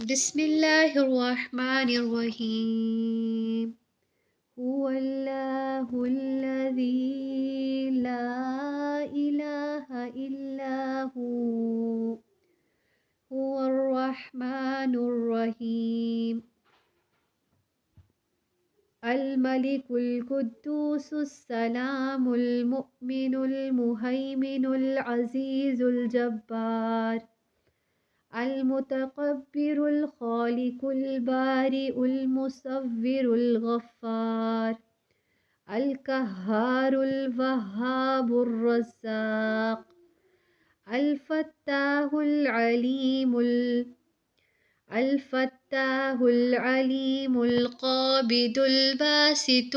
بسم اللہ الرحمن الرحیم هو اللہ الذی لا الہ الا هو الرحمن الرحیم الملک القدوس السلام المؤمن المہیمن العزیز الجبار المتکبر الخالق البارئ المصور الغفار القہار الوہاب الرزاق الفتاح العلیم القابض الباسط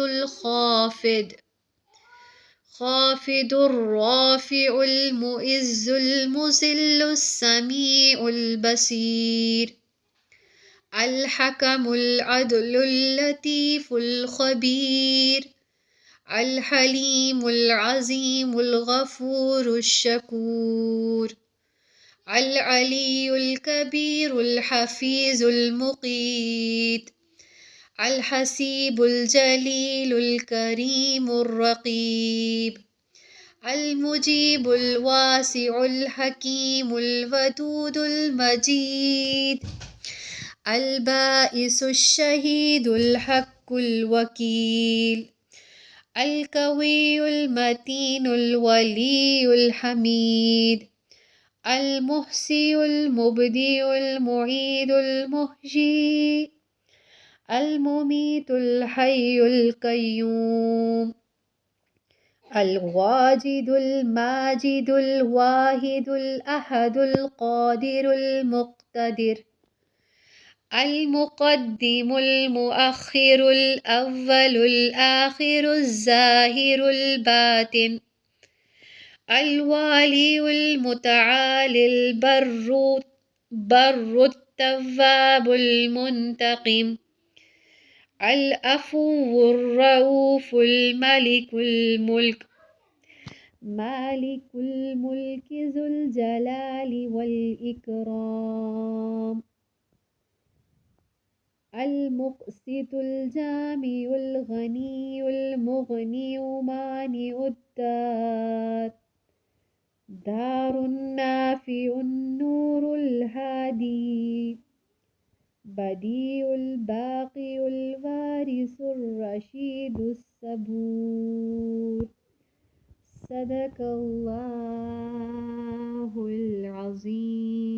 خافض الرافع المعز المذل السمیع البصیر الحکم العدل اللطیف الخبیر الحلیم العظیم الغفور الشکور العلی الکبیر الحفیظ المقیت الحسیب الجلیل الکریم الرقیب المجیب الواسع الحکیم الودود المجید الباعث الشہید الحق الوکیل القوی المتین الولی الحمید المحصی المبدی المعید المحیی الممیت الحی القیوم الواجد الماجد الواحد الأحد القادر المقتدر المقدم المؤخر الأول الآخر الظاهر الباطن الوالی المتعالی البر التواب المنتقم العفو الرؤوف الملك الملك مالك الملك ذو الجلال والإكرام المقسط الجامع الغني المغني مانع الدار دار النافع النور الهادي بديع الباقي الوارث الرشيد الصبور صدق اللہ العظیم.